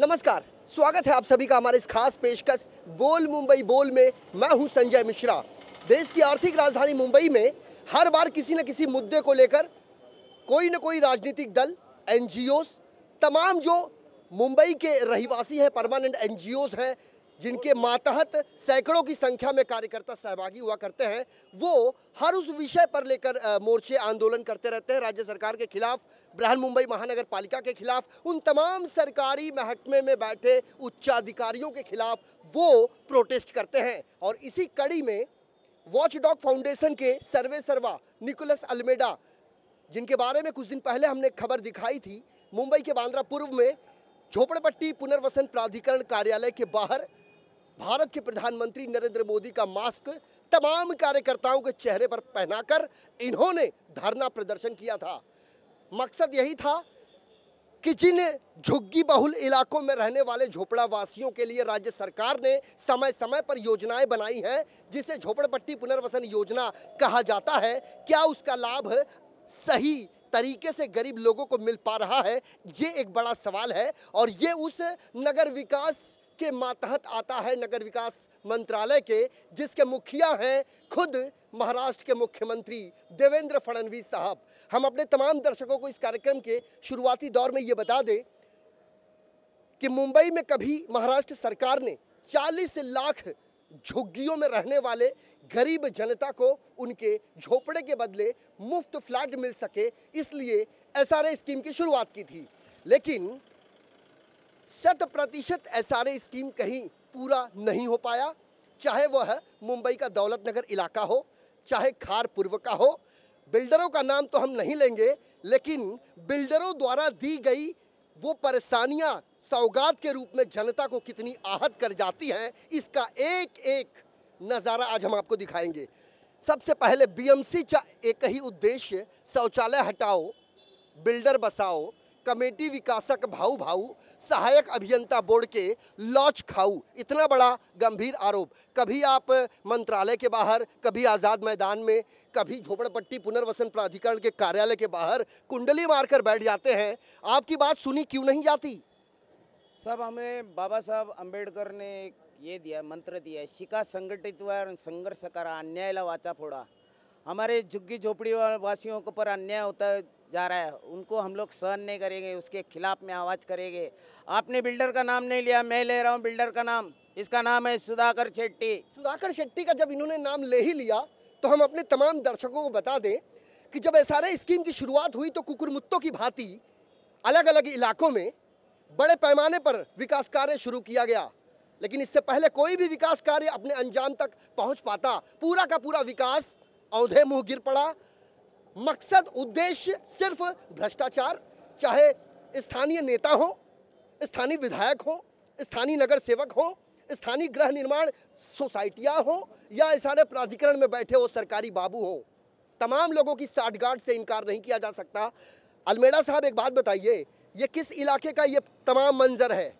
नमस्कार, स्वागत है आप सभी का हमारे इस खास पेशकश बोल मुंबई बोल में। मैं हूं संजय मिश्रा। देश की आर्थिक राजधानी मुंबई में हर बार किसी न किसी मुद्दे को लेकर कोई न कोई राजनीतिक दल, एनजीओस, तमाम जो मुंबई के रहिवासी हैं, परमानेंट एनजीओस हैं, जिनके मातहत सैकड़ों की संख्या में कार्यकर्ता सहभागी हुआ करते हैं, वो हर उस विषय पर लेकर मोर्चे, आंदोलन करते रहते हैं। राज्य सरकार के खिलाफ, बृहन मुंबई महानगर पालिका के खिलाफ, उन तमाम सरकारी महकमे में बैठे उच्चाधिकारियों के खिलाफ वो प्रोटेस्ट करते हैं। और इसी कड़ी में वॉचडॉग फाउंडेशन के सर्वे सर्वा निकोलस अल्मेडा, जिनके बारे में कुछ दिन पहले हमने खबर दिखाई थी, मुंबई के बांद्रा पूर्व में झोपड़पट्टी पुनर्वसन प्राधिकरण कार्यालय के बाहर भारत के प्रधानमंत्री नरेंद्र मोदी का मास्क तमाम कार्यकर्ताओं के चेहरे पर पहनाकर इन्होंने धरना प्रदर्शन किया था। मकसद यही था कि जिन झुग्गी बहुल इलाकों में रहने वाले झोपड़ा वासियों के लिए राज्य सरकार ने समय समय पर योजनाएं बनाई हैं, जिसे झोपड़पट्टी पुनर्वसन योजना कहा जाता है, क्या उसका लाभ सही तरीके से गरीब लोगों को मिल पा रहा है? ये एक बड़ा सवाल है। और ये उस नगर विकास के मातहत आता है, नगर विकास मंत्रालय के, जिसके मुखिया हैं खुद महाराष्ट्र के मुख्यमंत्री देवेंद्र फडणवीस साहब। हम अपने तमाम दर्शकों को इस कार्यक्रम के शुरुआती दौर में ये बता दें कि मुंबई में कभी महाराष्ट्र सरकार ने 40 लाख झुग्गियों में रहने वाले गरीब जनता को उनके झोपड़े के बदले मुफ्त फ्लैट मिल सके, इसलिए एसआरए स्कीम की शुरुआत की थी। लेकिन 100% एसआरए स्कीम कहीं पूरा नहीं हो पाया, चाहे वह मुंबई का दौलत नगर इलाका हो, चाहे खार पूर्व का हो। बिल्डरों का नाम तो हम नहीं लेंगे, लेकिन बिल्डरों द्वारा दी गई वो परेशानियां सौगात के रूप में जनता को कितनी आहत कर जाती हैं, इसका एक एक नज़ारा आज हम आपको दिखाएंगे। सबसे पहले बीएमसी का एक ही उद्देश्य, शौचालय हटाओ, बिल्डर बसाओ, कमेटी विकासक भाऊ भाऊ, सहायक अभियंता बोर्ड के लॉज खाऊ। इतना बड़ा गंभीर आरोप। कभी आप मंत्रालय के बाहर, कभी आज़ाद मैदान में, कभी झोपड़पट्टी पुनर्वसन प्राधिकरण के कार्यालय के बाहर कुंडली मारकर बैठ जाते हैं। आपकी बात सुनी क्यों नहीं जाती? सब हमें बाबा साहब अंबेडकर ने ये दिया, मंत्र दिया है, शिका संघटित व संघर्ष करा, अन्यायला वाचा फोड़ा। हमारे झुग्गी झोपड़ी वासियों के ऊपर अन्याय होता जा रहा है, उनको हम लोग सहन नहीं करेंगे, उसके खिलाफ में आवाज़ करेंगे। आपने बिल्डर का नाम नहीं लिया, मैं ले रहा हूँ बिल्डर का नाम। इसका नाम है सुधाकर शेट्टी। सुधाकर शेट्टी का जब इन्होंने नाम ले ही लिया, तो हम अपने तमाम दर्शकों को बता दें कि जब एसआरए स्कीम की शुरुआत हुई तो कुकुरमुत्तों की भांति अलग अलग इलाकों में बड़े पैमाने पर विकास कार्य शुरू किया गया। लेकिन इससे पहले कोई भी विकास कार्य अपने अंजाम तक पहुंच पाता, पूरा का पूरा विकास औंधे मुंह गिर पड़ा। मकसद, उद्देश्य सिर्फ भ्रष्टाचार, चाहे स्थानीय नेता हो, स्थानीय विधायक हो, स्थानीय नगर सेवक हो, स्थानीय गृह निर्माण सोसाइटियां हो, या सारे प्राधिकरण में बैठे हो सरकारी बाबू हो, तमाम लोगों की साठगांठ से इनकार नहीं किया जा सकता। अल्मेडा साहब, एक बात बताइए, ये किस इलाके का ये तमाम मंजर है?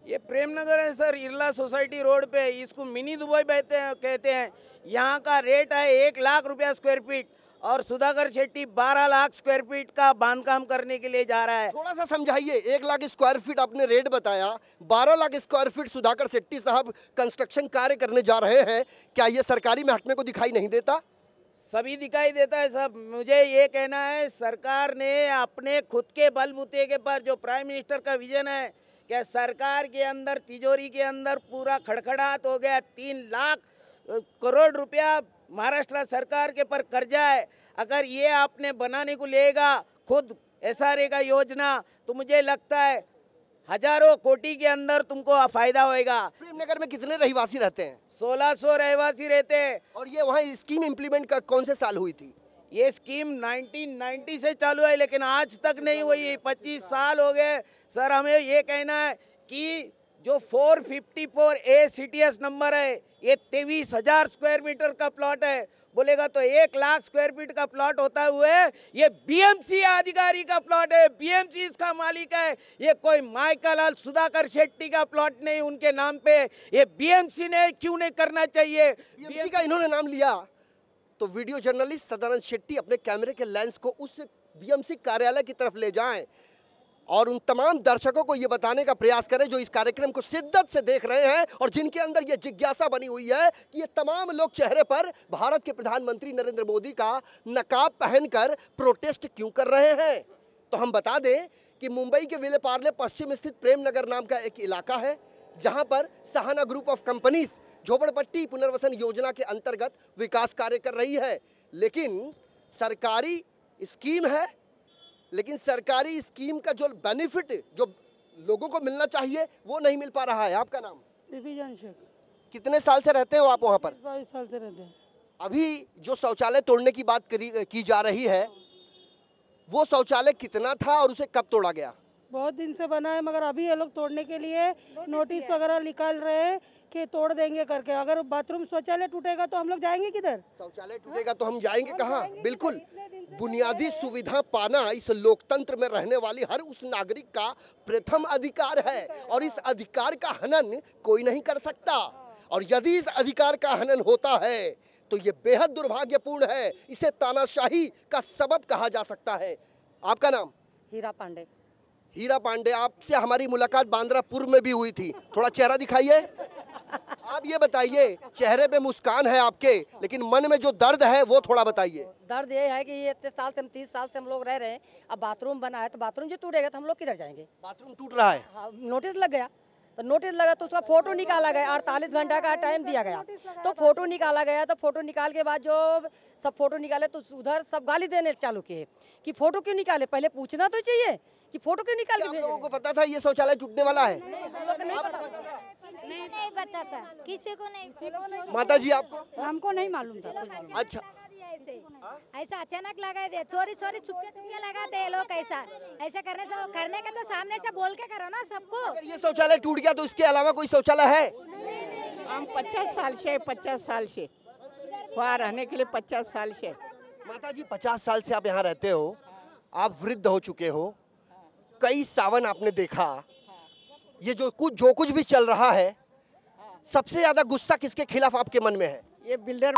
ये प्रेम नगर है सर, इरला सोसाइटी रोड पे। इसको मिनी दुबई कहते हैं। यहाँ का रेट है 1 लाख रुपया स्क्वायर फीट, और सुधाकर शेट्टी 12 लाख स्क्वायर फीट का बांधकाम करने के लिए जा रहा है। थोड़ा सा समझाइए। 1 लाख स्क्वायर फीट आपने रेट बताया, 12 लाख स्क्वायर फीट सुधाकर शेट्टी साहब कंस्ट्रक्शन कार्य करने जा रहे हैं। क्या ये सरकारी महकमे को दिखाई नहीं देता? सभी दिखाई देता है सब। मुझे ये कहना है, सरकार ने अपने खुद के बलबूते के पर, जो प्राइम मिनिस्टर का विजन है, क्या सरकार के अंदर, तिजोरी के अंदर पूरा खड़खड़ाहट हो गया। 3 लाख करोड़ रुपया महाराष्ट्र सरकार के पर कर्जा है। अगर ये आपने बनाने को लेगा खुद एसआरए का योजना, तो मुझे लगता है हजारों कोटी के अंदर तुमको फायदा होएगा। प्रेमनगर में कितने रहिवासी रहते हैं? 1600 रहवासी रहते हैं। और ये वहाँ स्कीम इम्प्लीमेंट का कौन से साल हुई थी? ये स्कीम 1990 से चालू है, लेकिन आज तक नहीं हुई। 25 साल हो गए सर। हमें ये कहना है कि जो 454A CTS नंबर है, ये 23,000 स्क्वायर मीटर का प्लॉट है। बोलेगा तो 1 लाख स्क्वायर फीट का प्लॉट होता हुए ये बीएमसी अधिकारी का प्लॉट है, बीएमसी इसका मालिक है। ये कोई माइकल सुधाकर शेट्टी का प्लॉट नहीं उनके नाम पे। ये बीएमसी ने क्यों नहीं करना चाहिए? बीएमसी का इन्होंने नाम लिया तो वीडियो जर्नलिस्ट सदानंद शेट्टी अपने कैमरे के लेंस को उस बीएमसी कार्यालय की तरफ ले जाएं। और उन तमाम दर्शकों को ये बताने का प्रयास करें जो इस कार्यक्रम को शिद्दत से देख रहे हैं और जिनके अंदर ये जिज्ञासा बनी हुई है कि ये तमाम लोग चेहरे पर भारत के प्रधानमंत्री नरेंद्र मोदी का नकाब पहनकर प्रोटेस्ट क्यों कर रहे हैं। तो हम बता दें कि मुंबई के विले पार्ले पश्चिम स्थित प्रेम नगर नाम का एक इलाका है जहां पर सहाना ग्रुप ऑफ कंपनीज झोपड़पट्टी पुनर्वसन योजना के अंतर्गत विकास कार्य कर रही है। लेकिन सरकारी स्कीम है, लेकिन सरकारी स्कीम का जो बेनिफिट जो लोगों को मिलना चाहिए वो नहीं मिल पा रहा है। आपका नाम? बीबीजान शेख। कितने साल से रहते हो आप वहाँ पर? 22 साल से रहते हैं। अभी जो शौचालय तोड़ने की बात की जा रही है वो शौचालय कितना था और उसे कब तोड़ा गया? बहुत दिन से बना है, मगर अभी ये लोग तोड़ने के लिए नोटिस वगैरह निकाल रहे हैं कि तोड़ देंगे करके। अगर बाथरूम शौचालय टूटेगा तो हम लोग जाएंगे किधर? शौचालय टूटेगा तो हम जाएंगे कहाँ? बिल्कुल, बुनियादी सुविधा पाना इस लोकतंत्र में रहने वाली हर उस नागरिक का प्रथम अधिकार है और इस अधिकार का हनन कोई नहीं कर सकता। और यदि इस अधिकार का हनन होता है तो ये बेहद दुर्भाग्यपूर्ण है, इसे तानाशाही का सबब कहा जा सकता है। आपका नाम? हीरा पांडे। हीरा पांडे, आपसे हमारी मुलाकात बांद्रापुर में भी हुई थी। थोड़ा चेहरा दिखाइए। आप ये बताइए, चेहरे पे मुस्कान है आपके, लेकिन मन में जो दर्द है वो थोड़ा बताइए। दर्द ये है कि ये इतने साल से हम 30 साल से हम लोग रह रहे हैं, अब बाथरूम बना है तो बाथरूम जो टूटेगा तो हम लोग किधर जाएंगे? बाथरूम टूट रहा है। हाँ, नोटिस लग गया तो नोटिस लगा तो उसका फोटो निकाला गया, 48 घंटा का टाइम दिया गया तो फोटो निकाला गया। तो फोटो निकाल के बाद जो सब फोटो निकाले तो उधर सब गाली देने चालू किए कि फोटो क्यों निकाले, पहले पूछना तो चाहिए कि फोटो क्यों निकाल के आप लोगों को पता था ये शौचालय टूटने वाला है? नहीं पता था, किसी को नहीं। माता जी आपको? हमको नहीं मालूम था। अच्छा, ऐसा अचानक लगा दे, चोरी चोरी चुपके चुपके लगा दे लोग। ऐसा करने का तो सामने से बोल के करो ना सबको। अगर ये शौचालय टूट गया तो इसके अलावा कोई शौचालय है? हम 50 साल से वहाँ रहने के लिए 50 साल से। माता जी 50 साल से आप यहाँ रहते हो, आप वृद्ध हो चुके हो, कई सावन आपने देखा, ये जो कुछ भी चल रहा है, सबसे ज्यादा गुस्सा किसके खिलाफ आपके मन में है? ये बिल्डर।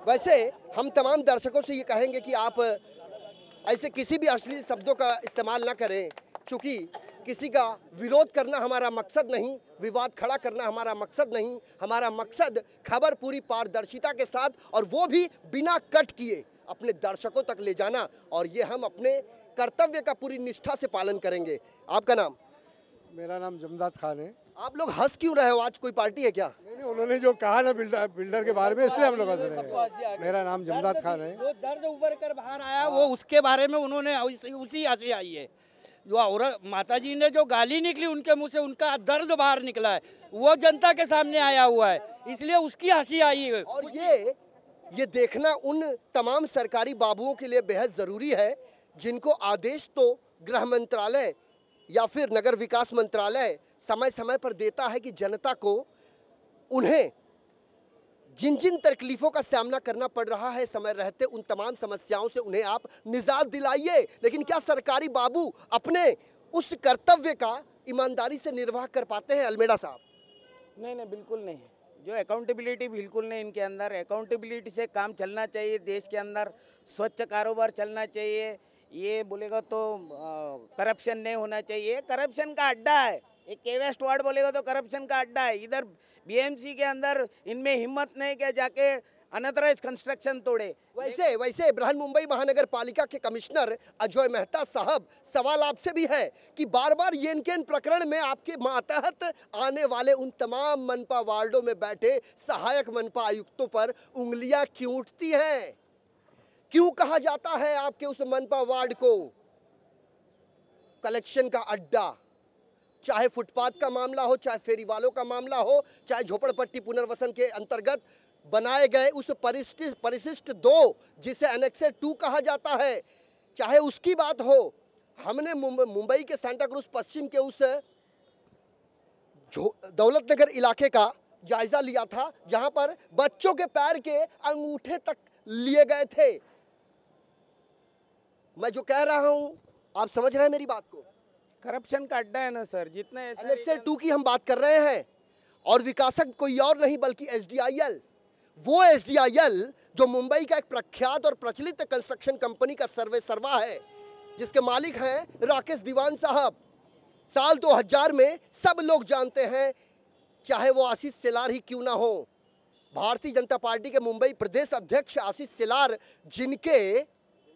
वैसे हम तमाम दर्शकों से ये कहेंगे कि आप ऐसे किसी भी अश्लील शब्दों का इस्तेमाल ना करें, क्योंकि किसी का विरोध करना हमारा मकसद नहीं, विवाद खड़ा करना हमारा मकसद नहीं। हमारा मकसद खबर पूरी पारदर्शिता के साथ और वो भी बिना कट किए अपने दर्शकों तक ले जाना, और ये हम अपने कर्तव्य का पूरी निष्ठा से पालन करेंगे। आपका नाम? मेरा नाम जमदाद खान है। आप लोग हंस क्यों रहे हो? आज कोई पार्टी है क्या? नहीं, उन्होंने जो कहा ना बिल्डर के बारे में, इसलिए हम लोग हंस रहे हैं। मेरा नाम जमदाद खान है। जो दर्द उभर कर बाहर आया वो उसके बारे में उन्होंने उसी हंसी आई है। जो औरत माता जी ने जो गाली निकली उनके मुंह से, उनका दर्द बाहर निकला है, वो जनता के सामने आया हुआ है, इसलिए उसकी हंसी आई है। और ये देखना उन तमाम सरकारी बाबुओं के लिए बेहद ज़रूरी है जिनको आदेश तो गृह मंत्रालय या फिर नगर विकास मंत्रालय समय समय पर देता है कि जनता को उन्हें जिन जिन तकलीफों का सामना करना पड़ रहा है समय रहते, उन तमाम समस्याओं से उन्हें आप निजात दिलाइए। लेकिन क्या सरकारी बाबू अपने उस कर्तव्य का ईमानदारी से निर्वाह कर पाते हैं? अल्मेडा साहब? नहीं, बिल्कुल नहीं। जो अकाउंटेबिलिटी बिल्कुल नहीं इनके अंदर। अकाउंटेबिलिटी से काम चलना चाहिए, देश के अंदर स्वच्छ कारोबार चलना चाहिए। ये बोलेगा तो करप्शन नहीं होना चाहिए, करप्शन का अड्डा है। एक केवेस्ट वार्ड बोलेगा तो करप्शन का अड्डा है। इधर बीएमसी के अंदर इनमें हिम्मत नहीं कि जाके अनथराइज कंस्ट्रक्शन तोड़े। वैसे बृहन्मुंबई महानगर पालिका के कमिश्नर अजय मेहता साहब, सवाल आपसे भी है कि बार बार येनकेन प्रकरण में आपके मातहत आने वाले उन तमाम मनपा वार्डों में बैठे सहायक मनपा आयुक्तों पर उंगलियां क्यों उठती हैं? क्यों कहा जाता है आपके उस मनपा वार्ड को कलेक्शन का अड्डा? चाहे फुटपाथ का मामला हो, चाहे फेरी वालों का मामला हो, चाहे झोपड़पट्टी पुनर्वसन के अंतर्गत बनाए गए उस परिशिष्ट 2 जिसे एनेक्सर 2 कहा जाता है, चाहे उसकी बात हो। हमने मुंबई के सांता क्रूज पश्चिम के उस दौलत नगर इलाके का जायजा लिया था जहां पर बच्चों के पैर के अंगूठे तक लिए गए थे। मैं जो कह रहा हूं आप समझ रहे हैं मेरी बात को? करप्शन का अड्डा है ना सर। जितने एनेक्सर 2 की हम बात कर रहे हैं, और विकासक कोई और नहीं बल्कि SDIL, वो SDIL जो मुंबई का एक प्रख्यात और प्रचलित कंस्ट्रक्शन कंपनी का सर्वा है। जिसके मालिक हैं राकेश दीवान साहब। साल 2000 में सब लोग जानते हैं, चाहे वो आशीष सेलार ही क्यों ना हो, भारतीय जनता पार्टी के मुंबई प्रदेश अध्यक्ष आशीष सेलार, जिनके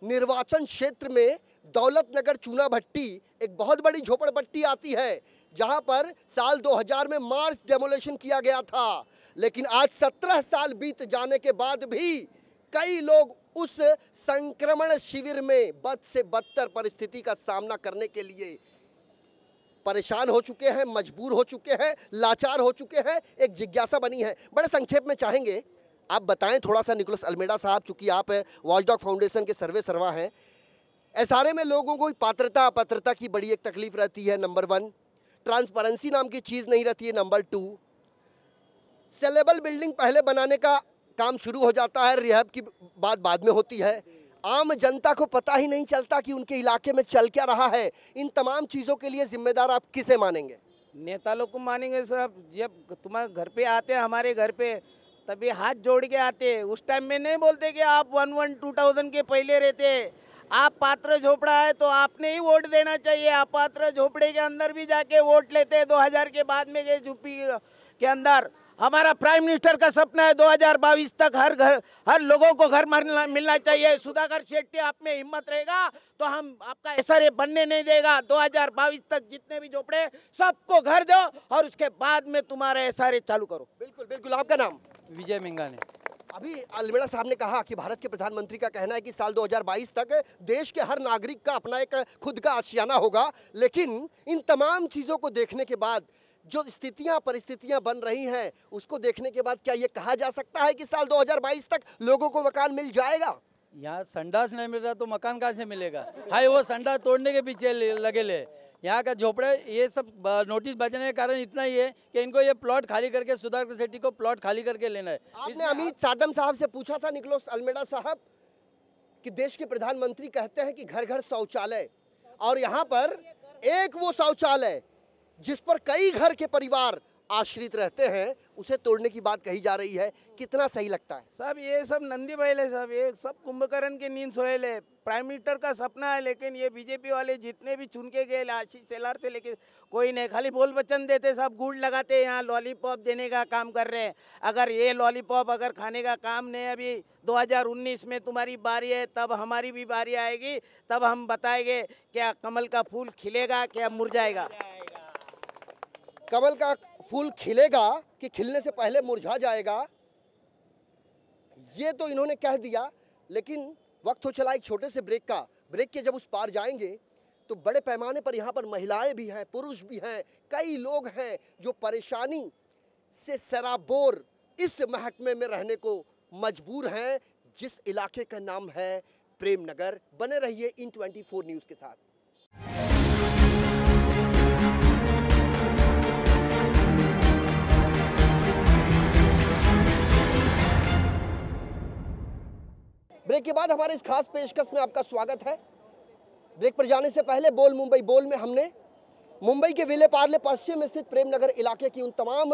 निर्वाचन क्षेत्र में दौलत नगर चूना भट्टी एक बहुत बड़ी झोपड़पट्टी आती है, जहां पर साल 2000 में मार्च डेमोलेशन किया गया था। लेकिन आज 17 साल बीत जाने के बाद भी कई लोग उस संक्रमण शिविर में बद से बदतर परिस्थिति का सामना करने के लिए परेशान हो चुके हैं, मजबूर हो चुके हैं, लाचार हो चुके हैं। एक जिज्ञासा बनी है। बड़े संक्षेप में चाहेंगे आप बताएं थोड़ा सा, निकोलस अल्मेडा साहब, चूंकि आप वॉचडॉग फाउंडेशन के सर्वा हैं, एसआरए में लोगों को पात्रता अपात्रता की बड़ी एक तकलीफ रहती है, नंबर 1। ट्रांसपेरेंसी नाम की चीज़ नहीं रहती है, नंबर 2। सेलेबल बिल्डिंग पहले बनाने का काम शुरू हो जाता है, रिहैब की बात बाद में होती है। आम जनता को पता ही नहीं चलता कि उनके इलाके में चल क्या रहा है। इन तमाम चीज़ों के लिए जिम्मेदार आप किसे मानेंगे? नेता लोग को मानेंगे साहब। जब तुम्हारे घर पे आते हैं, हमारे घर पे, तभी हाथ जोड़ के आते हैं। उस टाइम में नहीं बोलते कि आप 2000 के पहले रहते। आप पात्र झोपड़ा है तो आपने ही वोट देना चाहिए। आप पात्र झोपड़े के अंदर भी जाके वोट लेते हैं 2000 के बाद में के यूपी के अंदर। हमारा प्राइम मिनिस्टर का सपना है 2022 तक हर लोगों को घर मिलना चाहिए। सुधाकर शेट्टी, आप में हिम्मत रहेगा तो हम आपका एसआरए बनने नहीं देगा। 2022 तक जितने भी झोपड़े सबको घर दो और उसके बाद में तुम्हारा एसआरए चालू करो। बिल्कुल बिल्कुल। आपका नाम? विजय मिंगाने। अभी अल्मेडा साहब ने कहा कि भारत के प्रधानमंत्री का कहना है कि साल 2022 तक देश के हर नागरिक का अपना एक खुद का आशियाना होगा। लेकिन इन तमाम चीज़ों को देखने के बाद, जो स्थितियां परिस्थितियां बन रही हैं, उसको देखने के बाद क्या ये कहा जा सकता है कि साल 2022 तक लोगों को मकान मिल जाएगा? यहाँ संडास नहीं मिल रहा तो मकान कहाँ से मिलेगा? हाय, वो संडास तोड़ने के पीछे लगे ले। यहाँ का झोपड़े ये सब नोटिस बचने के कारण इतना ही है कि इनको ये प्लॉट खाली करके, सुधाकर शेट्टी को प्लॉट खाली करके लेना है। आपने अमित साडम साहब से पूछा था, निकोलस अल्मेडा साहब, कि देश के प्रधानमंत्री कहते हैं कि घर घर शौचालय, और यहाँ पर एक वो शौचालय जिस पर कई घर के परिवार आश्रित रहते हैं, उसे तोड़ने की बात कही जा रही है। कितना सही लगता है? साहब ये सब नंदी बैल है साहब, ये सब कुंभकर्ण के नींद सोहेल है। प्राइम मिनिस्टर का सपना है, लेकिन ये बीजेपी वाले जितने भी चुन के गए आशीष सेलार से लेके कोई नहीं, खाली बोल वचन देते, सब गुड़ लगाते, यहाँ लॉलीपॉप देने का काम कर रहे हैं। अगर ये लॉलीपॉप अगर खाने का काम नहीं, अभी 2019 में तुम्हारी बारी है, तब हमारी भी बारी आएगी, तब हम बताएंगे क्या कमल का फूल खिलेगा क्या मुरझाएगा। कमल का फूल खिलेगा कि खिलने से पहले मुरझा जाएगा, ये तो इन्होंने कह दिया। लेकिन वक्त हो चला एक छोटे से ब्रेक का। ब्रेक के जब उस पार जाएंगे तो बड़े पैमाने पर यहाँ पर महिलाएं भी हैं, पुरुष भी हैं, कई लोग हैं जो परेशानी से सराबोर इस महकमे में रहने को मजबूर हैं, जिस इलाके का नाम है प्रेम नगर। बने रहिए इन 24 न्यूज़ के साथ। ब्रेक के बाद हमारे इस खास पेशकश में आपका स्वागत है। ब्रेक पर जाने से पहले बोल मुंबई बोल में हमने मुंबई के विले पार्ले पश्चिम स्थित प्रेम नगर इलाके की उन तमाम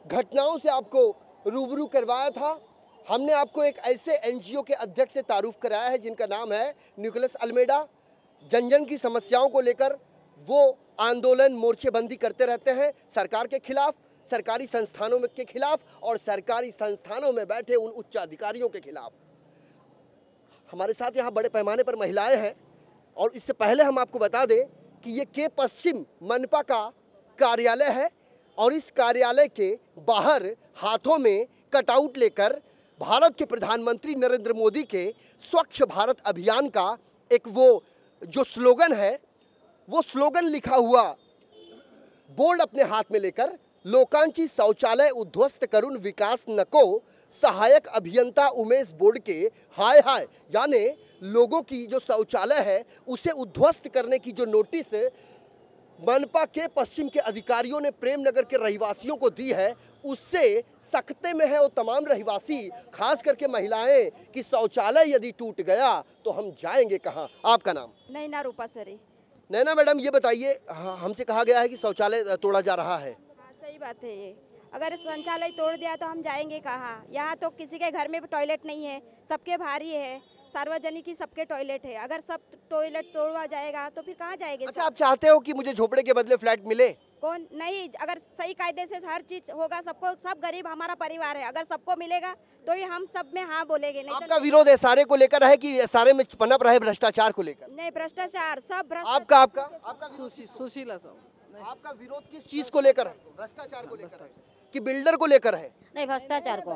घटनाओं से आपको रूबरू करवाया था। हमने आपको एक ऐसे एनजीओ के अध्यक्ष से तारुफ कराया है जिनका नाम है निकोलस अल्मेडा। जन जन की समस्याओं को लेकर वो आंदोलन, मोर्चेबंदी करते रहते हैं, सरकार के खिलाफ, सरकारी संस्थानों के खिलाफ और सरकारी संस्थानों में बैठे उन उच्च अधिकारियों के खिलाफ। हमारे साथ यहाँ बड़े पैमाने पर महिलाएं हैं, और इससे पहले हम आपको बता दें कि ये के पश्चिम मनपा का कार्यालय है, और इस कार्यालय के बाहर हाथों में कटआउट लेकर भारत के प्रधानमंत्री नरेंद्र मोदी के स्वच्छ भारत अभियान का एक वो जो स्लोगन है, वो स्लोगन लिखा हुआ बोर्ड अपने हाथ में लेकर, लोकांची शौचालय उद्ध्वस्त करून विकास नको, सहायक अभियंता उमेश बोर्ड के हाय हाय, यानी लोगों की जो शौचालय है उसे उद्ध्वस्त करने की जो नोटिस मनपा के पश्चिम के अधिकारियों ने प्रेम नगर के रहवासियों को दी है, उससे सख्ते में है वो तमाम रहवासी, खास करके महिलाएं, कि शौचालय यदि टूट गया तो हम जाएंगे कहाँ। आपका नाम? नैना रूपा सरी। नैना मैडम, ये बताइए, हमसे कहा गया है कि शौचालय तोड़ा जा रहा है। हाँ, सही बात है। ये अगर शौचालय तोड़ दिया तो हम जाएंगे कहाँ? यहाँ तो किसी के घर में भी टॉयलेट नहीं है, सबके भारी है, सार्वजनिक ही सबके टॉयलेट है, अगर सब टॉयलेट तोड़वा जाएगा तो फिर कहाँ जाएंगे? अच्छा, आप चाहते हो कि मुझे झोपड़े के बदले फ्लैट मिले? कौन नहीं, अगर सही कायदे से हर चीज होगा, सबको, सब गरीब हमारा परिवार है, अगर सबको मिलेगा तो ही हम सब में हाँ बोलेंगे। नहीं आपका विरोध है सारे को लेकर है कि सारे में पनप रहे भ्रष्टाचार को लेकर? नहीं, भ्रष्टाचार सब आपका आपका आपका सुशीला साहब, आपका विरोध किस चीज को लेकर है? भ्रष्टाचार को लेकर है कि बिल्डर को लेकर है? नहीं, भ्रष्टाचार को।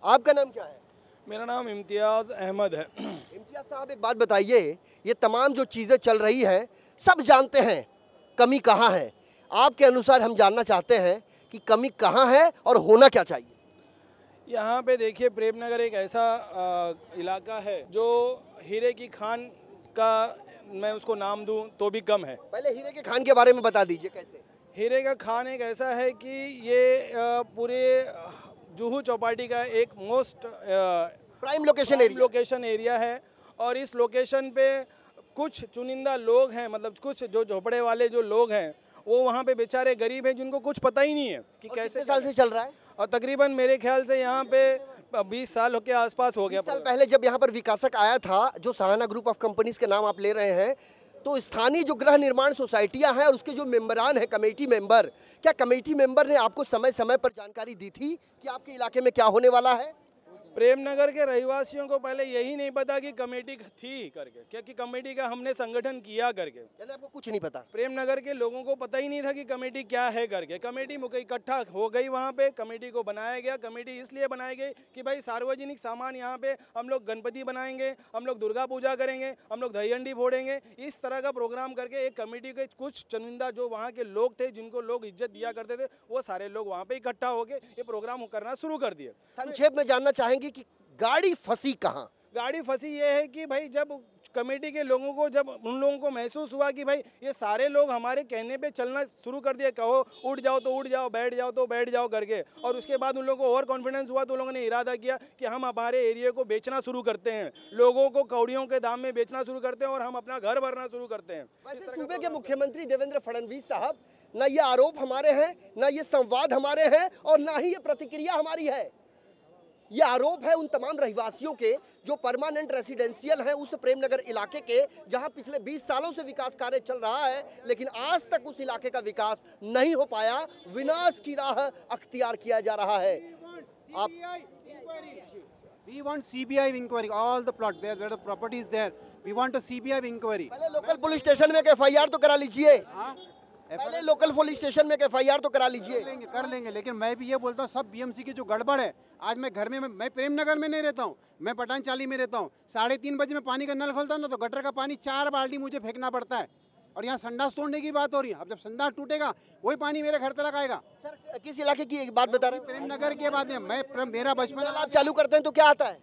आपका नाम क्या है? मेरा नाम इम्तियाज़ अहमद है। इम्तियाज साहब, एक बात बताइए, ये तमाम जो चीज़ें चल रही है सब जानते हैं कमी कहाँ है, आपके अनुसार हम जानना चाहते हैं कि कमी कहाँ है और होना क्या चाहिए? यहाँ पे देखिए, प्रेमनगर एक ऐसा इलाका है जो हीरे की खान का, मैं उसको नाम दूं तो भी कम है। पहले हीरे के खान के बारे में बता दीजिए कैसे? हीरे का खान एक ऐसा है कि ये पूरे जुहू चौपाटी का एक मोस्ट प्राइम लोकेशन एरिया है, और इस लोकेशन पे कुछ चुनिंदा लोग हैं, मतलब कुछ जो झोपड़े वाले जो लोग हैं वो वहाँ पे बेचारे गरीब हैं जिनको कुछ पता ही नहीं है कि कैसे साल से चल रहा है। और तकरीबन मेरे ख्याल से यहाँ पे 20 साल के आसपास हो गया। 20 साल पहले जब यहाँ पर विकासक आया था, जो सहाना ग्रुप ऑफ कंपनीज के नाम आप ले रहे हैं, तो स्थानीय जो गृह निर्माण सोसाइटियां हैं और उसके जो मेंबरान हैं, कमेटी मेंबर, क्या कमेटी मेंबर ने आपको समय समय पर जानकारी दी थी कि आपके इलाके में क्या होने वाला है? प्रेमनगर के रहवासियों को पहले यही नहीं पता कि कमेटी थी करके, क्योंकि कमेटी का हमने संगठन किया करके, आपको कुछ नहीं पता। प्रेमनगर के लोगों को पता ही नहीं था कि कमेटी क्या है करके। कमेटी इकट्ठा हो गई वहाँ पे, कमेटी को बनाया गया। कमेटी इसलिए बनाई गई कि भाई सार्वजनिक सामान यहाँ पे हम लोग गणपति बनाएंगे, हम लोग दुर्गा पूजा करेंगे, हम लोग दही हंडी फोड़ेंगे, इस तरह का प्रोग्राम करके एक कमेटी के कुछ चुनिंदा जो वहाँ के लोग थे, जिनको लोग इज्जत दिया करते थे, वो सारे लोग वहाँ पे इकट्ठा होकर ये प्रोग्राम करना शुरू कर दिए। संक्षेप में जानना चाहेंगे कि गाड़ी फंसी कहाँ? गाड़ी फंसी ये है कि भाई जब कमेटी के लोगों को, जब उन लोगों को महसूस हुआ कि भाई ये सारे लोग हमारे कहने पे चलना शुरू कर दिए, कहो उठ जाओ तो उठ जाओ, बैठ जाओ तो बैठ जाओ करके, और उसके बाद उन लोगों को और कॉन्फिडेंस हुआ तो उन लोगों ने इरादा किया कि हम हमारे एरिया को बेचना शुरू करते हैं, लोगों को कौड़ियों के दाम में बेचना शुरू करते हैं और हम अपना घर भरना शुरू करते हैं। सूबे के मुख्यमंत्री देवेंद्र फडणवीस साहब, ना ये आरोप हमारे हैं, ना ये संवाद हमारे हैं, और ना ही ये प्रतिक्रिया हमारी है। ये आरोप है उन तमाम रहवासियों के जो परमानेंट रेसिडेंशियल हैं उस प्रेमनगर इलाके के, जहां पिछले 20 सालों से विकास कार्य चल रहा है, लेकिन आज तक उस इलाके का विकास नहीं हो पाया, विनाश की राह अख्तियार किया जा रहा है। We want CBI inquiry, all the plot where the property is there. We want a CBI inquiry. पहले लोकल पुलिस स्टेशन में FIR तो करा लीजिए। पहले लोकल पुलिस स्टेशन में FIR तो करा लीजिए। कर लेंगे, लेकिन मैं भी ये बोलता हूँ, सब BMC की जो गड़बड़ है, आज मैं घर में, मैं प्रेमनगर में नहीं रहता हूँ, मैं पठान चाली में रहता हूँ। 3:30 बजे मैं पानी का नल खोलता हूँ ना, तो गटर का पानी 4 बाल्टी मुझे फेंकना पड़ता है, और यहाँ संडास तोड़ने की बात हो रही है। अब जब संडास टूटेगा वही पानी मेरे घर तक आएगा। सर, किस इलाके की बात बता रहे हैं? प्रेमनगर की बात है। मेरा बचपन, आप चालू करते हैं तो क्या आता है?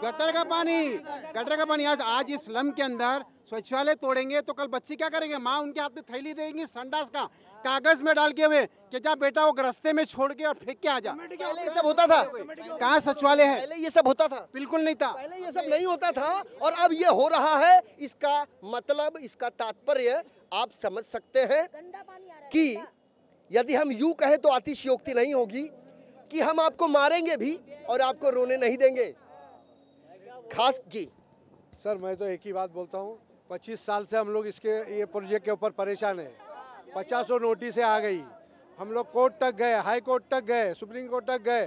गटर का पानी। आज इस स्लम के अंदर शौचालय तोड़ेंगे तो कल बच्चे क्या करेंगे? माँ उनके हाथ में थैली देंगी संडास का, कागज में डाल के हुए कि जा बेटा वो रास्ते में छोड़ के और फेंक के आ जा। पहले ये सब होता था? कहाँ शौचालय है? पहले ये सब होता था? बिल्कुल नहीं था। पहले ये सब नहीं होता था और अब ये हो रहा है। इसका मतलब, इसका तात्पर्य आप समझ सकते हैं कि यदि हम यूं कहें तो अतिशयोक्ति नहीं होगी कि हम आपको मारेंगे भी और आपको रोने नहीं देंगे। खास जी सर, मैं तो एक ही बात बोलता हूँ, 25 साल से हम लोग ये प्रोजेक्ट के ऊपर परेशान हैं। 50 नोटिसें आ गई, हम लोग कोर्ट तक गए, हाई कोर्ट तक गए, सुप्रीम कोर्ट तक गए,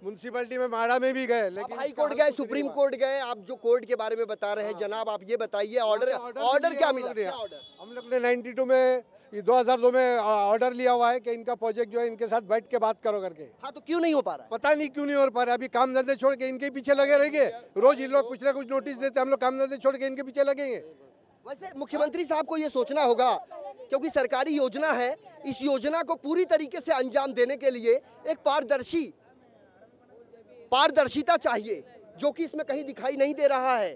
म्यूनसिपैलिटी में माड़ा में भी गए, लेकिन हाई कोर्ट गए, सुप्रीम कोर्ट गए। आप जो कोर्ट के बारे में बता रहे हैं जनाब, आप ये बताइए ऑर्डर क्या मिला? हम लोग ने 92 में, 2002 में ऑर्डर लिया हुआ है कि इनका प्रोजेक्ट जो है इनके साथ बैठ के बात करो करके। हाँ, तो क्यों नहीं हो पा रहा है? पता नहीं क्यों नहीं हो पा रहा है। अभी काम धंधे छोड़ के इनके पीछे लगे रहेंगे, रोज इन लोग कुछ ना कुछ नोटिस देते, हम लोग काम धंधे छोड़ के इनके पीछे लगेंगे। वैसे मुख्यमंत्री साहब को ये सोचना होगा, क्योंकि सरकारी योजना है, इस योजना को पूरी तरीके से अंजाम देने के लिए एक पारदर्शिता चाहिए, जो कि इसमें कहीं दिखाई नहीं दे रहा है।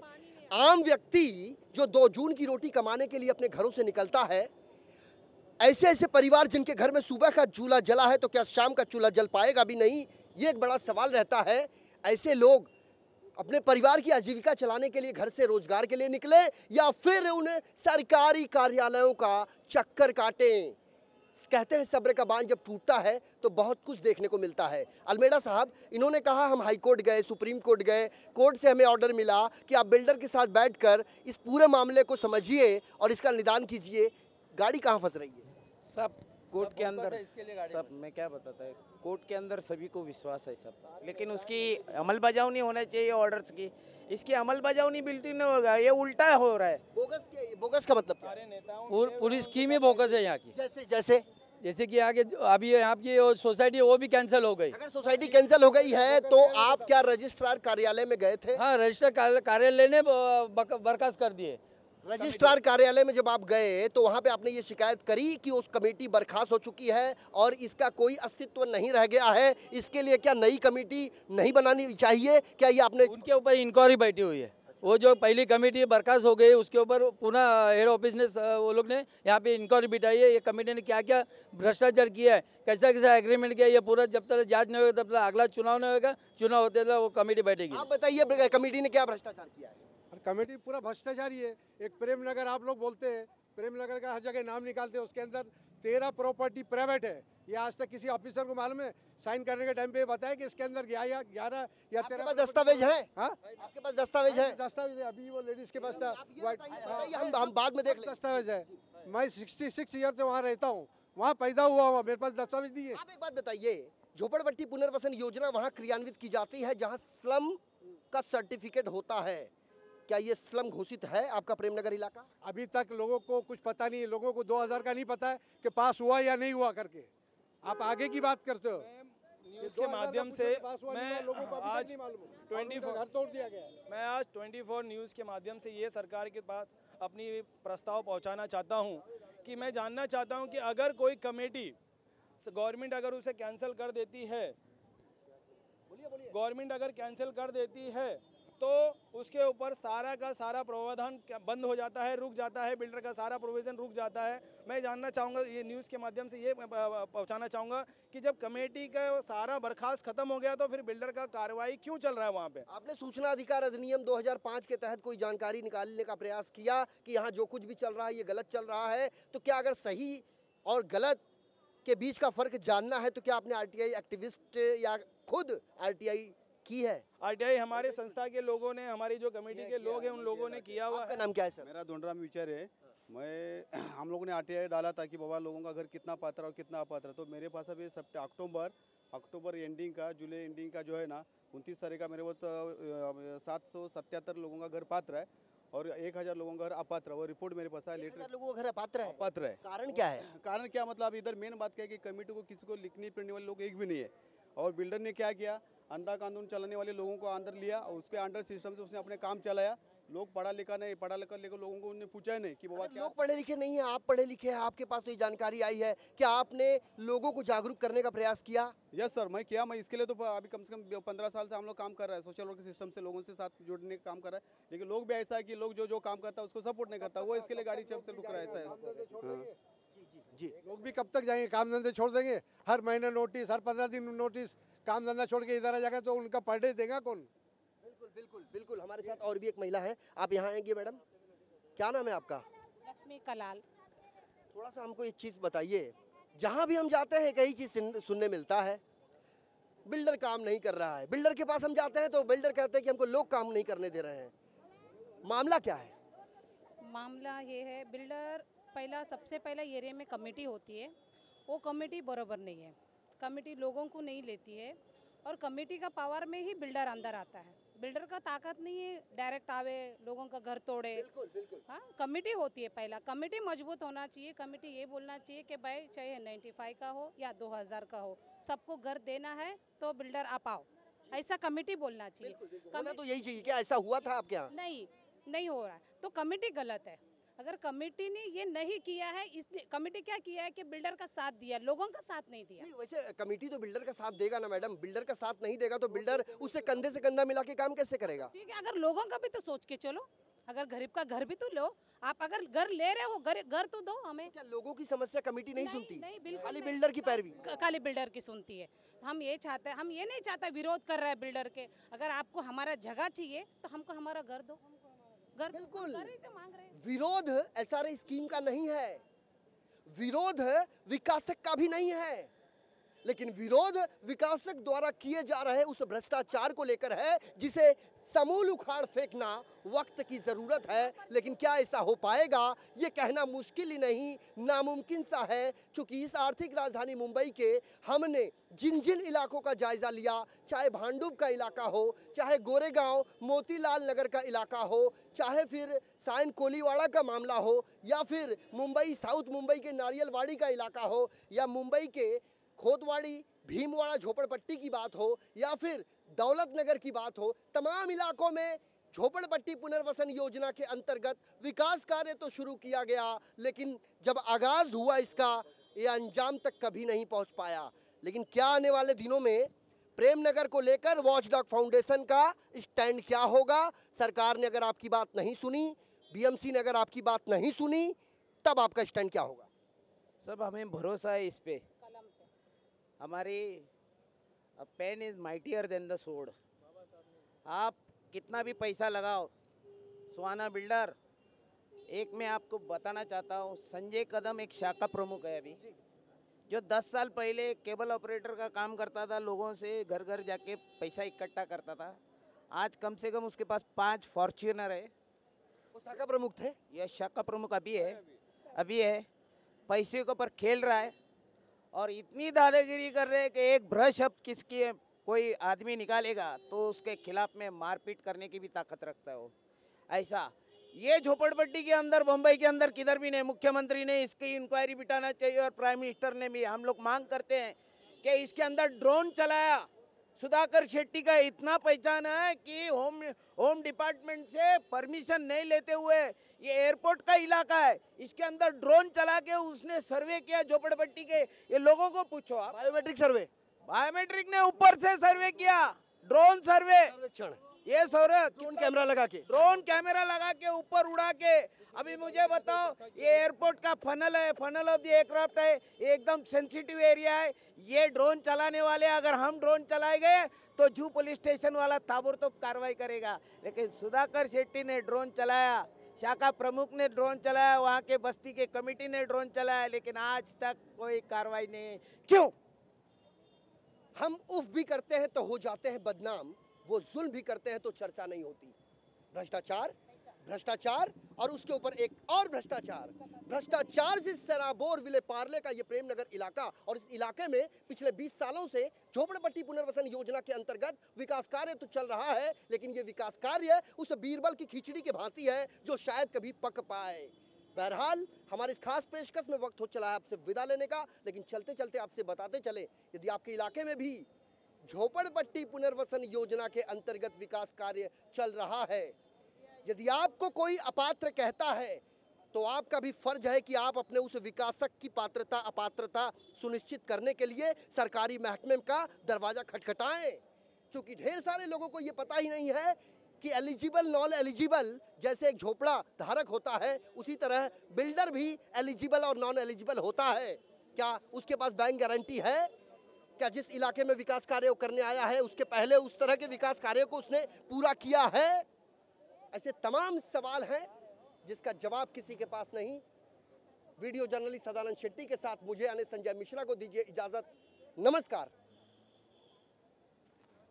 आम व्यक्ति जो 2 जून की रोटी कमाने के लिए अपने घरों से निकलता है, ऐसे परिवार जिनके घर में सुबह का चूल्हा जला है तो क्या शाम का चूल्हा जल पाएगा भी नहीं, ये एक बड़ा सवाल रहता है। ऐसे लोग अपने परिवार की आजीविका चलाने के लिए घर से रोजगार के लिए निकले या फिर उन्हें सरकारी कार्यालयों का चक्कर काटें। कहते हैं सब्र का बांध जब टूटता है तो बहुत कुछ देखने को मिलता है। अल्मेडा साहब, इन्होंने कहा हम हाई कोर्ट गए, सुप्रीम कोर्ट गए, कोर्ट से हमें ऑर्डर मिला कि आप बिल्डर के साथ बैठकर इस पूरे मामले को समझिए और इसका निदान कीजिए। गाड़ी कहाँ फंस रही है? सब कोर्ट के अंदर, सब मैं क्या बताता है, कोर्ट के अंदर सभी को विश्वास है सब, लेकिन उसकी अमलबजावनी होना चाहिए ऑर्डर्स की। इसकी अमलबजावनी बिल्कुल नहीं होगा, ये उल्टा हो रहा है। बोगस क्या है? बोगस का मतलब क्या है? पूरी स्कीम ही बोगस है यहाँ की। जैसे कि यहाँ के अभी यहाँ की सोसाइटी है वो भी कैंसिल हो गई। अगर सोसाइटी कैंसिल हो गई है तो आप क्या रजिस्ट्रार कार्यालय में गए थे? हाँ, रजिस्ट्रार कार्यालय ने बर्खास्त कर दिए। रजिस्ट्रार कार्यालय में जब आप गए तो वहाँ पे आपने ये शिकायत करी कि उस कमेटी बर्खास्त हो चुकी है और इसका कोई अस्तित्व नहीं रह गया है, इसके लिए क्या नई कमेटी नहीं बनानी चाहिए? क्या ये आपने उनके ऊपर इंक्वायरी बैठी हुई है, वो जो पहली कमेटी बर्खास्त हो गई उसके ऊपर पुनः हेड ऑफिस ने वो लोग ने यहाँ पे इंक्वायरी बिठाई है। ये कमेटी ने क्या क्या भ्रष्टाचार किया है, कैसा कैसा एग्रीमेंट किया है, ये पूरा जब तक जांच नहीं होगा तब तक अगला चुनाव नहीं होगा, चुनाव होते तो वो कमेटी बैठेगी। आप बताइए कमेटी ने क्या भ्रष्टाचार किया है? कमेटी पूरा भ्रष्टाचारी है। एक प्रेम नगर आप लोग बोलते हैं, प्रेम नगर का हर जगह नाम निकालते हैं, उसके अंदर 13 प्रॉपर्टी प्राइवेट है। ये आज तक किसी ऑफिसर को मालूम है? साइन करने के टाइम पे बताया कि इसके अंदर 11 या 13 दस्तावेज है। हाँ, आपके पास दस्तावेज है? दस्तावेज है, अभी वो लेडीज के पास था, हम बाद में देख लेंगे। दस्तावेज है। मैं 66 ईयर से वहाँ रहता हूँ, वहाँ पैदा हुआ हुआ, मेरे पास दस्तावेज नहीं है। आप एक बात बताइए, झोपड़पट्टी पुनर्वसन योजना वहाँ क्रियान्वित की जाती है जहाँ स्लम का सर्टिफिकेट होता है, क्या ये स्लम घोषित है आपका प्रेमनगर इलाका? अभी तक लोगों को कुछ पता नहीं है, लोगों को 2000 का नहीं पता है कि पास हुआ या नहीं हुआ करके। आप आगे की बात करते हो। न्यूज़ के माध्यम से मैं आज 24 घर तोड़ दिया गया। मैं आज 24 न्यूज़ के माध्यम से ये सरकार के पास अपनी प्रस्ताव पहुंचाना चाहता हूं कि मैं जानना चाहता हूं कि अगर कोई कमेटी गवर्नमेंट अगर उसे कैंसिल कर देती है, गवर्नमेंट अगर कैंसिल कर देती है तो उसके ऊपर सारा का सारा प्रावधान बंद हो जाता है, रुक जाता है, बिल्डर का सारा प्रोविजन रुक जाता है। मैं जानना चाहूँगा, ये न्यूज़ के माध्यम से ये पहुँचाना चाहूँगा कि जब कमेटी का सारा बर्खास्त खत्म हो गया तो फिर बिल्डर का कार्रवाई क्यों चल रहा है वहाँ पे? आपने सूचना अधिकार अधिनियम 2005 के तहत कोई जानकारी निकालने का प्रयास किया कि यहाँ जो कुछ भी चल रहा है ये गलत चल रहा है, तो क्या अगर सही और गलत के बीच का फर्क जानना है तो क्या आपने आरटीआई एक्टिविस्ट या खुद आरटीआई की है? आरटीआई हमारे संस्था के लोगों ने, हमारी जो कमेटी के लोग हैं उन लोगों ने किया हुआ। आपका नाम क्या है सर? मेरा ढूंढराम विचार है। मैं हम लोगों ने आरटीआई डाला था कि बाबा लोगों का घर कितना पात्र और कितना अपात्र। तो मेरे पास अभी अक्टूबर एंडिंग का, जुलाई एंडिंग का जो है ना 29 तारीख का मेरे को 777 लोगों का घर पात्र है और 1000 लोगों का घर अपात्र। वो रिपोर्ट मेरे पास है। 1000 लोगों का घर अपात्र है? अपात्र है। कारण क्या है? कारण क्या मतलब इधर मेन बात क्या है कि कमेटी को किसी को लिखने पढ़ने वाले लोग एक भी नहीं है। और बिल्डर ने क्या किया, अंधा कानून चलाने वाले लोगों को अंदर लिया और उसके अंडर सिस्टम से उसने अपने काम चलाया। लोग पढ़ा लिखा लेकर लोगों को उन्होंने पूछा ही नहीं कि बाबा क्या। लोग पढ़े लिखे नहीं है, आप पढ़े लिखे हैं, आपके पास तो ये जानकारी आई है, क्या आपने लोगों को जागरूक करने का प्रयास किया? यस सर, मैं किया। मैं इसके लिए तो अभी कम से कम 15 साल से हम लोग काम कर रहे हैं, सोशल वर्क सिस्टम से लोगों से साथ जुड़ने का काम कर रहा है। लेकिन लोग भी ऐसा है कि लोग जो काम करता है उसको सपोर्ट नहीं करता, वो इसके लिए गाड़ी चल से रुक रहा है। ऐसा है जी, लोग भी कब तक जाएंगे, काम धंधे छोड़ देंगे? हर महीने नोटिस, हर 15 दिन नोटिस, काम धंधा छोड़ के इधर आ जाएगा तो उनका पर डे देगा कौन? बिल्कुल बिल्कुल बिल्कुल। हमारे साथ और भी एक महिला है, आप यहाँ आएंगे मैडम, क्या नाम है आपका? लक्ष्मी कलाल। थोड़ा सा हमको एक चीज़ बताइए, जहाँ भी हम जाते हैं कई चीज़ सुनने मिलता है, बिल्डर काम नहीं कर रहा है। बिल्डर के पास हम जाते हैं तो बिल्डर कहते हैं कि हमको लोग काम नहीं करने दे रहे हैं। मामला क्या है? मामला ये है, बिल्डर सबसे पहला एरिया में कमेटी होती है, वो कमेटी बराबर नहीं है, कमेटी लोगों को नहीं लेती है और कमेटी का पावर में ही बिल्डर अंदर आता है। बिल्डर का ताकत नहीं है डायरेक्ट आवे लोगों का घर तोड़े। बिल्कुल बिल्कुल। हाँ, कमेटी होती है पहला, कमेटी मजबूत होना चाहिए। कमेटी ये बोलना चाहिए कि भाई चाहे 95 का हो या 2000 का हो, सबको घर देना है तो बिल्डर आप आओ, ऐसा कमेटी बोलना चाहिए। होना तो यही चाहिए। क्या ऐसा हुआ था आपके यहाँ? नहीं हो रहा है तो कमेटी गलत है। अगर कमेटी ने ये नहीं किया है, इसलिए कमेटी क्या किया है कि बिल्डर का साथ दिया, लोगों का साथ नहीं दिया। नहीं, वैसे कमेटी तो बिल्डर का साथ देगा ना मैडम, बिल्डर का साथ नहीं देगा तो बिल्डर उससे कंधे से कंधा मिला के काम कैसे करेगा? ठीक है, अगर लोगों का भी तो सोच के चलो, अगर गरीब का घर भी तो लो। आप अगर घर ले रहे हो, घर तो दो हमें। क्या लोगों की समस्या कमेटी नहीं सुनती? नहीं, बिल्कुल खाली बिल्डर की पैरवी, खाली बिल्डर की सुनती है। हम ये चाहते हैं, हम ये नहीं चाहते विरोध कर रहे हैं बिल्डर के। अगर आपको हमारा जगह चाहिए तो हमको हमारा घर दो। घर बिल्कुल घर ही तो मांग रहे हैं। विरोध एसआरए स्कीम का नहीं है, विरोध विकासक का भी नहीं है, लेकिन विरोध विकासक द्वारा किए जा रहे उस भ्रष्टाचार को लेकर है जिसे समूल उखाड़ फेंकना वक्त की जरूरत है। लेकिन क्या ऐसा हो पाएगा ये कहना मुश्किल ही नहीं, नामुमकिन सा है। चूंकि इस आर्थिक राजधानी मुंबई के हमने जिन जिन इलाकों का जायजा लिया, चाहे भांडुप का इलाका हो, चाहे गोरेगांव मोतीलाल नगर का इलाका हो, चाहे फिर साइन कोलीवाड़ा का मामला हो, या फिर मुंबई साउथ मुंबई के नारियलवाड़ी का इलाका हो, या मुंबई के खोतवाड़ी भीमवाड़ा झोपड़पट्टी की बात हो, या फिर दौलत नगर की बात हो, तमाम इलाकों में झोपड़पट्टी पुनर्वसन योजना के अंतर्गत विकास कार्य तो शुरू किया गया, लेकिन जब आगाज हुआ इसका ये अंजाम तक कभी नहीं पहुंच पाया। लेकिन क्या आने वाले दिनों में प्रेम नगर को लेकर वॉचडॉग फाउंडेशन का स्टैंड क्या होगा? सरकार ने अगर आपकी बात नहीं सुनी, बीएमसी ने अगर आपकी बात नहीं सुनी, तब आपका स्टैंड क्या होगा? सब हमें भरोसा है इस पे। हमारी pen is mightier than the sword. आप कितना भी पैसा लगाओ, सुहाना बिल्डर, एक मैं आपको बताना चाहता हूँ, संजय कदम एक शाखा प्रमुख है अभी, जो 10 साल पहले केबल ऑपरेटर का काम करता था, लोगों से घर घर जाके पैसा इकट्ठा करता था। आज कम से कम उसके पास 5 फॉर्च्यूनर है। वो शाखा प्रमुख थे? यह शाखा प्रमुख अभी है, पैसे के ऊपर खेल रहा है और इतनी दादागिरी कर रहे हैं कि एक ब्रश अब किसकी कोई आदमी निकालेगा तो उसके खिलाफ में मारपीट करने की भी ताकत रखता है वो। ऐसा ये झोपड़पट्टी के अंदर, मुंबई के अंदर किधर भी नहीं। मुख्यमंत्री ने इसकी इंक्वायरी बिठाना चाहिए और प्राइम मिनिस्टर ने भी। हम लोग मांग करते हैं कि इसके अंदर ड्रोन चलाया। सुधाकर शेट्टी का इतना पहचान है कि होम डिपार्टमेंट से परमिशन नहीं लेते हुए, ये एयरपोर्ट का इलाका है, इसके अंदर ड्रोन चला के उसने सर्वे किया झोपड़पट्टी के। ये लोगों को पूछो आप। बायोमेट्रिक ने ऊपर से सर्वे किया, ड्रोन सर्वेक्षण, ये ड्रोन कैमरा लगा के ऊपर उड़ा के। अभी मुझे बताओ, ये एयरपोर्ट का फनल है, फनल ऑफ द एयरक्राफ्ट है, ये एकदम सेंसिटिव एरिया है। ये ड्रोन चलाने वाले, अगर हम ड्रोन चलाए गए तो जू पुलिस स्टेशन वाला ताबड़तोड़ कार्रवाई करेगा। लेकिन सुधाकर शेट्टी ने ड्रोन चलाया, शाखा प्रमुख ने ड्रोन चलाया, वहाँ के बस्ती के कमेटी ने ड्रोन चलाया, लेकिन आज तक कोई कार्रवाई नहीं। क्यों? हम उफ भी करते हैं तो हो जाते हैं बदनाम, वो जुल्म भी करते हैं तो चर्चा नहीं होती। भ्रष्टाचार और उसके ऊपर एक और भ्रष्टाचार से सराबोर विले पार्ले का ये प्रेम नगर इलाका, और इस इलाके में पिछले 20 सालों से झोपड़पट्टी पुनर्वसन योजना के अंतर्गत विकास कार्य तो चल रहा है, लेकिन ये विकास कार्य उस बीरबल की खिचड़ी की भांति है जो शायद कभी पक पाए। बहरहाल हमारे इस खास पेशकश में वक्त हो चला है आपसे विदा लेने का, लेकिन चलते चलते आपसे बताते चले, यदि आपके इलाके में भी झोपड़पट्टी पुनर्वसन योजना के अंतर्गत विकास कार्य चल रहा है, यदि आपको कोई अपात्र कहता है तो आपका भी फर्ज है कि आप अपने उस विकासक की पात्रता अपात्रता सुनिश्चित करने के लिए सरकारी महकमे का दरवाजा खटखटाएं। क्योंकि ढेर सारे लोगों को ये पता ही नहीं है कि एलिजिबल नॉन एलिजिबल जैसे एक झोपड़ा धारक होता है, उसी तरह बिल्डर भी एलिजिबल और नॉन एलिजिबल होता है। क्या उसके पास बैंक गारंटी है? क्या जिस इलाके में विकास कार्य करने आया है उसके पहले उस तरह के विकास कार्य को उसने पूरा किया है? ऐसे तमाम सवाल हैं जिसका जवाब किसी के पास नहीं। वीडियो जर्नलिस्ट सदानंद शेट्टी के साथ मुझे यानी संजय मिश्रा को दीजिए इजाजत। नमस्कार।